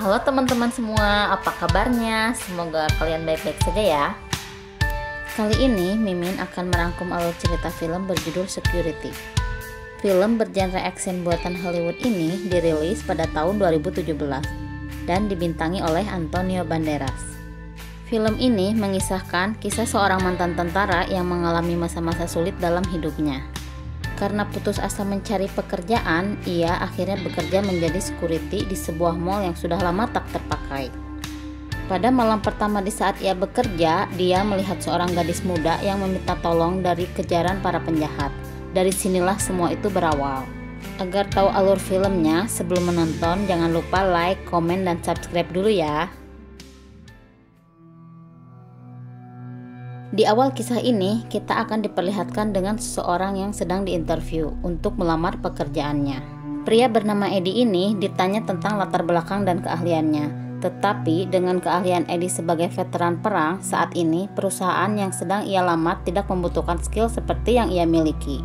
Halo teman-teman semua, apa kabarnya? Semoga kalian baik-baik saja ya. Kali ini Mimin akan merangkum alur cerita film berjudul Security. Film bergenre action buatan Hollywood ini dirilis pada tahun 2017 dan dibintangi oleh Antonio Banderas. Film ini mengisahkan kisah seorang mantan tentara yang mengalami masa-masa sulit dalam hidupnya. Karena putus asa mencari pekerjaan, ia akhirnya bekerja menjadi security di sebuah mall yang sudah lama tak terpakai. Pada malam pertama di saat ia bekerja, dia melihat seorang gadis muda yang meminta tolong dari kejaran para penjahat. Dari sinilah semua itu berawal. Agar tahu alur filmnya, sebelum menonton jangan lupa like, komen, dan subscribe dulu ya. Di awal kisah ini, kita akan diperlihatkan dengan seseorang yang sedang diinterview untuk melamar pekerjaannya. Pria bernama Eddie ini ditanya tentang latar belakang dan keahliannya. Tetapi dengan keahlian Eddie sebagai veteran perang, saat ini perusahaan yang sedang ia lamar tidak membutuhkan skill seperti yang ia miliki.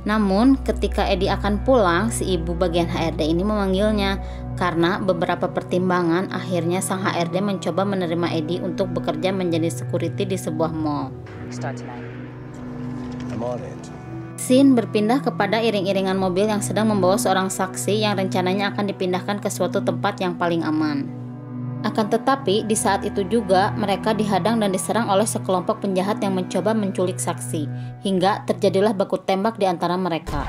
Namun, ketika Eddie akan pulang, si ibu bagian HRD ini memanggilnya. Karena beberapa pertimbangan, akhirnya sang HRD mencoba menerima Eddie untuk bekerja menjadi security di sebuah mall. Scene berpindah kepada iring-iringan mobil yang sedang membawa seorang saksi yang rencananya akan dipindahkan ke suatu tempat yang paling aman. Akan tetapi, di saat itu juga mereka dihadang dan diserang oleh sekelompok penjahat yang mencoba menculik saksi, hingga terjadilah baku tembak di antara mereka.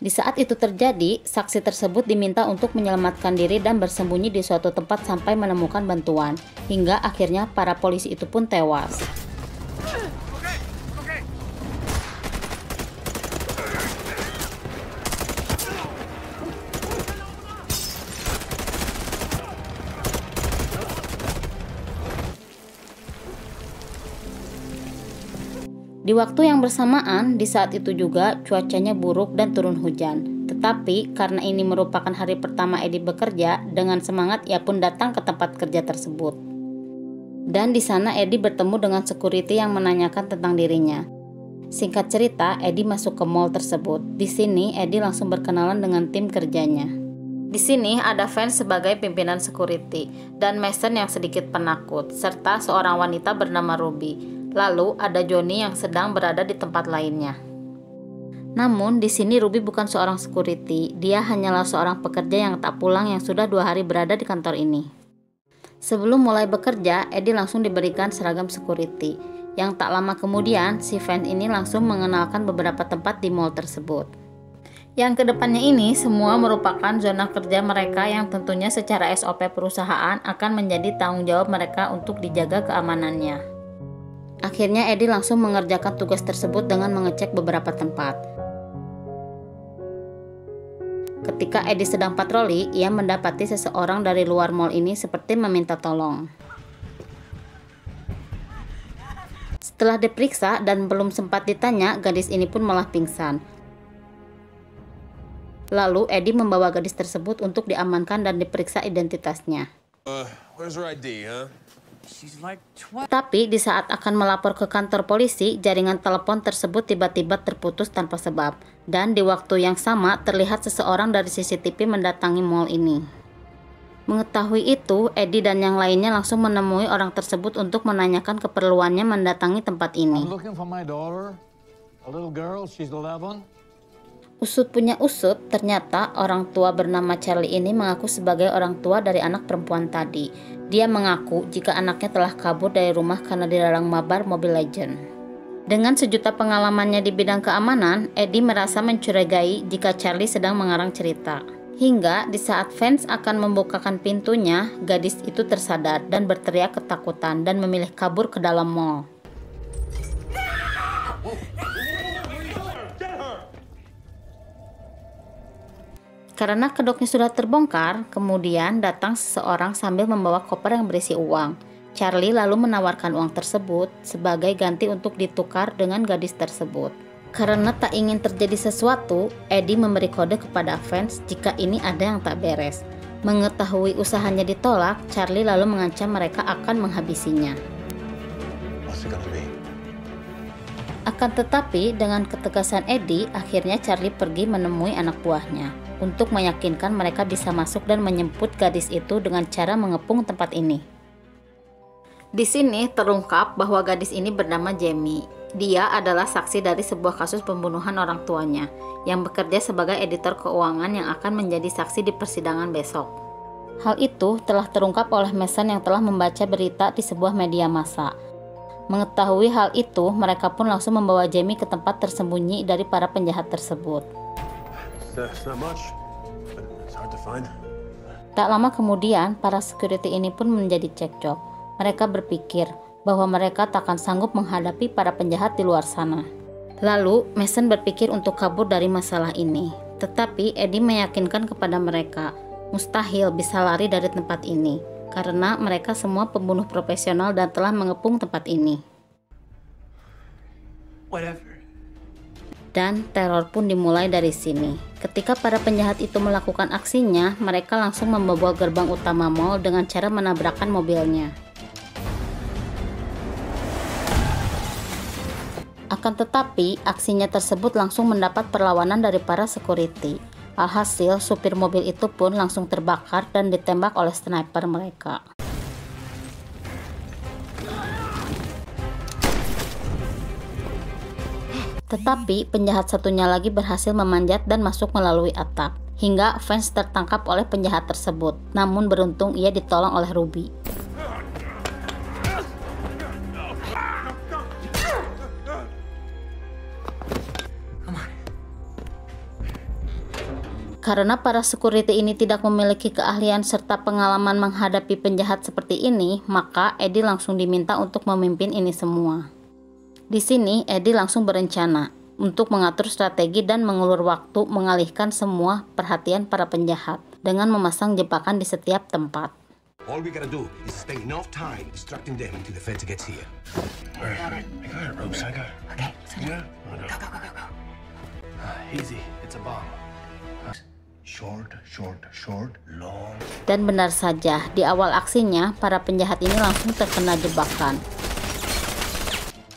Di saat itu terjadi, saksi tersebut diminta untuk menyelamatkan diri dan bersembunyi di suatu tempat sampai menemukan bantuan, hingga akhirnya para polisi itu pun tewas. Di waktu yang bersamaan, di saat itu juga cuacanya buruk dan turun hujan. Tetapi karena ini merupakan hari pertama Eddie bekerja, dengan semangat ia pun datang ke tempat kerja tersebut. Dan di sana Eddie bertemu dengan security yang menanyakan tentang dirinya. Singkat cerita, Eddie masuk ke mall tersebut. Di sini Eddie langsung berkenalan dengan tim kerjanya. Di sini ada Vance sebagai pimpinan security dan Mason yang sedikit penakut, serta seorang wanita bernama Ruby. Lalu ada Johnny yang sedang berada di tempat lainnya. Namun di sini Ruby bukan seorang security, dia hanyalah seorang pekerja yang tak pulang yang sudah 2 hari berada di kantor ini. Sebelum mulai bekerja, Eddie langsung diberikan seragam security. Yang tak lama kemudian, si Vance ini langsung mengenalkan beberapa tempat di mall tersebut. Yang kedepannya ini semua merupakan zona kerja mereka yang tentunya secara SOP perusahaan akan menjadi tanggung jawab mereka untuk dijaga keamanannya. Akhirnya Eddie langsung mengerjakan tugas tersebut dengan mengecek beberapa tempat. Ketika Eddie sedang patroli, ia mendapati seseorang dari luar mall ini seperti meminta tolong. Setelah diperiksa dan belum sempat ditanya, gadis ini pun malah pingsan. Lalu Eddie membawa gadis tersebut untuk diamankan dan diperiksa identitasnya. Where's her ID, huh? Tapi di saat akan melapor ke kantor polisi, jaringan telepon tersebut tiba-tiba terputus tanpa sebab. Dan di waktu yang sama terlihat seseorang dari CCTV mendatangi mall ini. Mengetahui itu, Eddie dan yang lainnya langsung menemui orang tersebut untuk menanyakan keperluannya mendatangi tempat ini. Usut punya usut, ternyata orang tua bernama Charlie ini mengaku sebagai orang tua dari anak perempuan tadi. Dia mengaku jika anaknya telah kabur dari rumah karena dilarang mabar Mobile Legends. Dengan sejuta pengalamannya di bidang keamanan, Eddie merasa mencurigai jika Charlie sedang mengarang cerita. Hingga di saat Vance akan membukakan pintunya, gadis itu tersadar dan berteriak ketakutan dan memilih kabur ke dalam mall. Karena kedoknya sudah terbongkar, kemudian datang seseorang sambil membawa koper yang berisi uang. Charlie lalu menawarkan uang tersebut sebagai ganti untuk ditukar dengan gadis tersebut. Karena tak ingin terjadi sesuatu, Eddie memberi kode kepada Vance jika ini ada yang tak beres. Mengetahui usahanya ditolak, Charlie lalu mengancam mereka akan menghabisinya. Akan tetapi dengan ketegasan Eddie, akhirnya Charlie pergi menemui anak buahnya untuk meyakinkan mereka bisa masuk dan menjemput gadis itu dengan cara mengepung tempat ini. Di sini terungkap bahwa gadis ini bernama Jamie. Dia adalah saksi dari sebuah kasus pembunuhan orang tuanya yang bekerja sebagai editor keuangan yang akan menjadi saksi di persidangan besok. Hal itu telah terungkap oleh Mason yang telah membaca berita di sebuah media massa. Mengetahui hal itu, mereka pun langsung membawa Jamie ke tempat tersembunyi dari para penjahat tersebut. Tak lama kemudian, para security ini pun menjadi cekcok. Mereka berpikir bahwa mereka takkan sanggup menghadapi para penjahat di luar sana. Lalu, Mason berpikir untuk kabur dari masalah ini. Tetapi Eddie meyakinkan kepada mereka, mustahil bisa lari dari tempat ini, karena mereka semua pembunuh profesional dan telah mengepung tempat ini. Dan teror pun dimulai dari sini. Ketika para penjahat itu melakukan aksinya, mereka langsung membobol gerbang utama mall dengan cara menabrakkan mobilnya. Akan tetapi, aksinya tersebut langsung mendapat perlawanan dari para security. Alhasil, supir mobil itu pun langsung terbakar dan ditembak oleh sniper mereka. Tetapi, penjahat satunya lagi berhasil memanjat dan masuk melalui atap, hingga Vance tertangkap oleh penjahat tersebut. Namun beruntung ia ditolong oleh Ruby. Karena para security ini tidak memiliki keahlian serta pengalaman menghadapi penjahat seperti ini, maka Eddie langsung diminta untuk memimpin ini semua. Di sini, Eddie langsung berencana untuk mengatur strategi dan mengulur waktu mengalihkan semua perhatian para penjahat dengan memasang jebakan di setiap tempat. All we gotta do is spend enough time distracting them until the feds gets here. I got it, Rose. I got it. Okay, Yeah? go. Easy. It's a bomb. Short, long. Dan benar saja, di awal aksinya, para penjahat ini langsung terkena jebakan.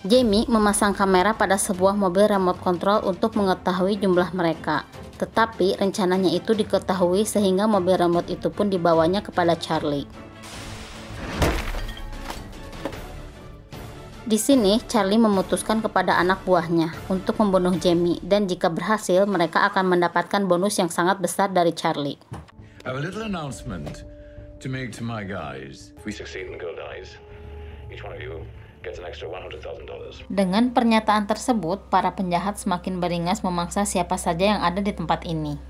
Jamie memasang kamera pada sebuah mobil remote control untuk mengetahui jumlah mereka. Tetapi rencananya itu diketahui sehingga mobil remote itu pun dibawanya kepada Charlie. Di sini, Charlie memutuskan kepada anak buahnya untuk membunuh Jamie, dan jika berhasil, mereka akan mendapatkan bonus yang sangat besar dari Charlie. I have a little announcement to make to my guys. If we succeed and the girl dies, each one of you gets an extra $100,000. Dengan pernyataan tersebut, para penjahat semakin beringas memangsa siapa saja yang ada di tempat ini.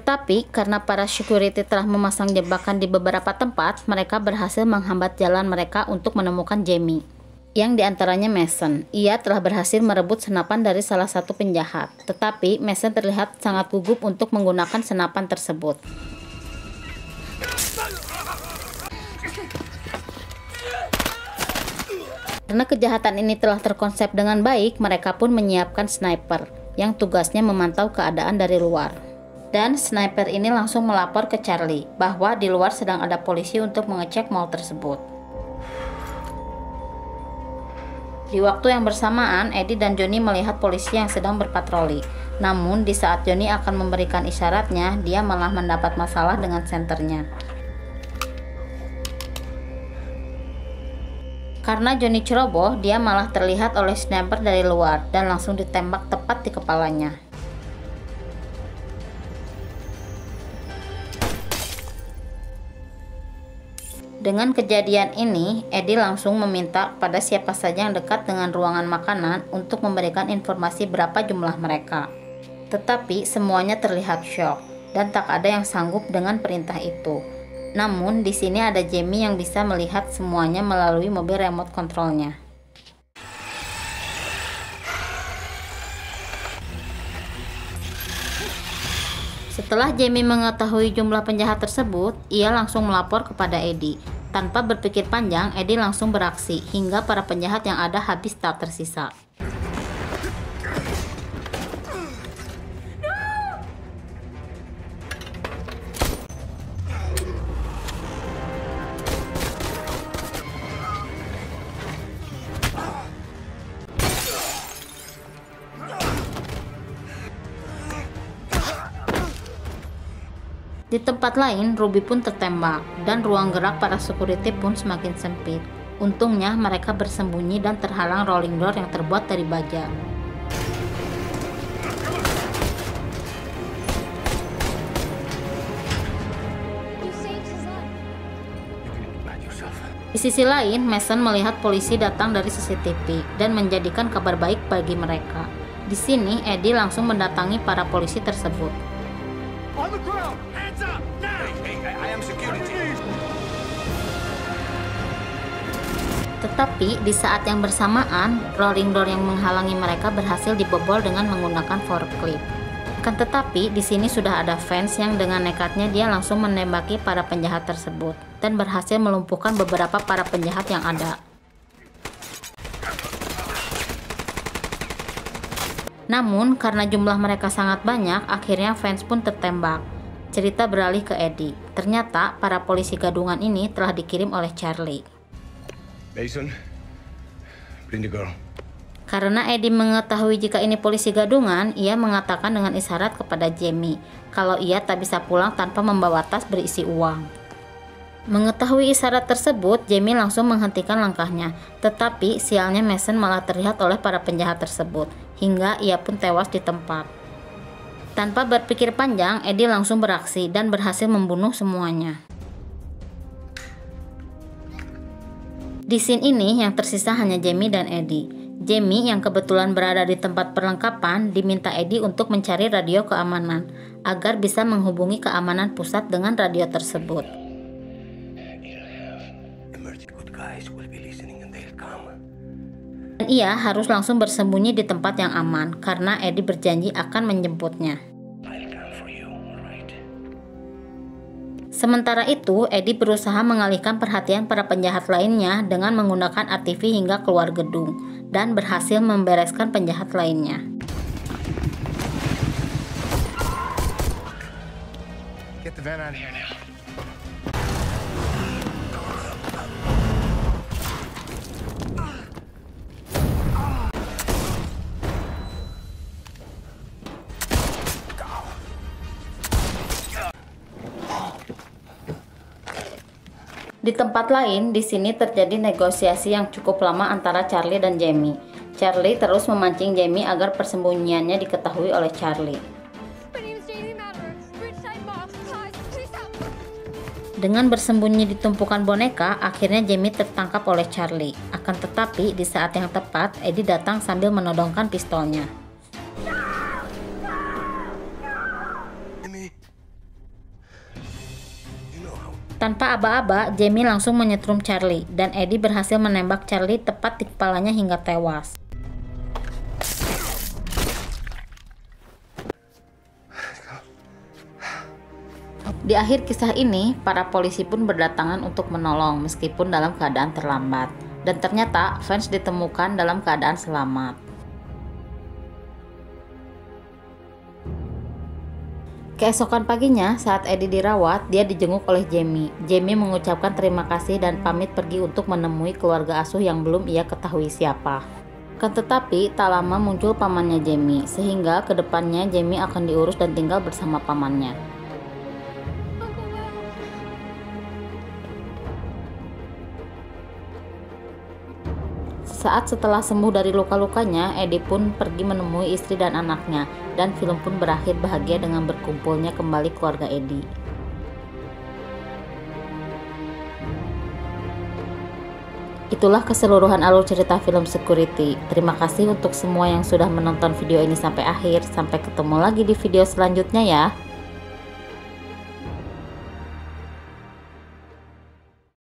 Tetapi karena para security telah memasang jebakan di beberapa tempat, mereka berhasil menghambat jalan mereka untuk menemukan Jamie. Yang diantaranya Mason. Ia telah berhasil merebut senapan dari salah satu penjahat. Tetapi Mason terlihat sangat gugup untuk menggunakan senapan tersebut. Karena kejahatan ini telah terkonsep dengan baik, mereka pun menyiapkan sniper yang tugasnya memantau keadaan dari luar. Dan sniper ini langsung melapor ke Charlie bahwa di luar sedang ada polisi untuk mengecek mall tersebut. Di waktu yang bersamaan, Eddie dan Johnny melihat polisi yang sedang berpatroli. Namun di saat Johnny akan memberikan isyaratnya, dia malah mendapat masalah dengan senternya. Karena Johnny ceroboh, dia malah terlihat oleh sniper dari luar dan langsung ditembak tepat di kepalanya. Dengan kejadian ini, Eddie langsung meminta pada siapa saja yang dekat dengan ruangan makanan untuk memberikan informasi berapa jumlah mereka. Tetapi semuanya terlihat syok dan tak ada yang sanggup dengan perintah itu. Namun di sini ada Jamie yang bisa melihat semuanya melalui mobil remote controlnya. Setelah Jamie mengetahui jumlah penjahat tersebut, ia langsung melapor kepada Eddie. Tanpa berpikir panjang, Eddie langsung beraksi hingga para penjahat yang ada habis tak tersisa. Di tempat lain, Ruby pun tertembak dan ruang gerak para security pun semakin sempit. Untungnya mereka bersembunyi dan terhalang rolling door yang terbuat dari baja. Di sisi lain, Mason melihat polisi datang dari CCTV dan menjadikan kabar baik bagi mereka. Di sini, Eddie langsung mendatangi para polisi tersebut. On the ground! Hands up! Now! Hey, I am security. Tetapi di saat yang bersamaan, rolling door yang menghalangi mereka berhasil dibobol dengan menggunakan forklift. Akan tetapi di sini sudah ada fans yang dengan nekatnya dia langsung menembaki para penjahat tersebut dan berhasil melumpuhkan beberapa para penjahat yang ada. Namun karena jumlah mereka sangat banyak, akhirnya fans pun tertembak. Cerita beralih ke Eddie. Ternyata para polisi gadungan ini telah dikirim oleh Charlie. Mason, bring the girl. Karena Eddie mengetahui jika ini polisi gadungan, ia mengatakan dengan isyarat kepada Jamie kalau ia tak bisa pulang tanpa membawa tas berisi uang. Mengetahui isyarat tersebut, Jamie langsung menghentikan langkahnya, tetapi sialnya Mason malah terlihat oleh para penjahat tersebut, hingga ia pun tewas di tempat. Tanpa berpikir panjang, Eddie langsung beraksi dan berhasil membunuh semuanya. Di scene ini yang tersisa hanya Jamie dan Eddie. Jamie yang kebetulan berada di tempat perlengkapan diminta Eddie untuk mencari radio keamanan agar bisa menghubungi keamanan pusat dengan radio tersebut. Dan ia harus langsung bersembunyi di tempat yang aman karena Eddie berjanji akan menjemputnya. Sementara itu, Eddie berusaha mengalihkan perhatian para penjahat lainnya dengan menggunakan ATV hingga keluar gedung dan berhasil membereskan penjahat lainnya. Get the van out of here now. Di tempat lain, di sini terjadi negosiasi yang cukup lama antara Charlie dan Jamie. Charlie terus memancing Jamie agar persembunyiannya diketahui oleh Charlie. Dengan bersembunyi di tumpukan boneka, akhirnya Jamie tertangkap oleh Charlie. Akan tetapi, di saat yang tepat, Eddie datang sambil menodongkan pistolnya. Tanpa aba-aba, Jamie langsung menyetrum Charlie, dan Eddie berhasil menembak Charlie tepat di kepalanya hingga tewas. Di akhir kisah ini, para polisi pun berdatangan untuk menolong meskipun dalam keadaan terlambat. Dan ternyata fans ditemukan dalam keadaan selamat. Keesokan paginya, saat Eddie dirawat, dia dijenguk oleh Jamie. Jamie mengucapkan terima kasih dan pamit pergi untuk menemui keluarga asuh yang belum ia ketahui siapa. Kan tetapi, tak lama muncul pamannya Jamie, sehingga kedepannya Jamie akan diurus dan tinggal bersama pamannya. Saat setelah sembuh dari luka-lukanya, Eddie pun pergi menemui istri dan anaknya, dan film pun berakhir bahagia dengan berkumpulnya kembali keluarga Eddie. Itulah keseluruhan alur cerita film Security. Terima kasih untuk semua yang sudah menonton video ini sampai akhir. Sampai ketemu lagi di video selanjutnya ya.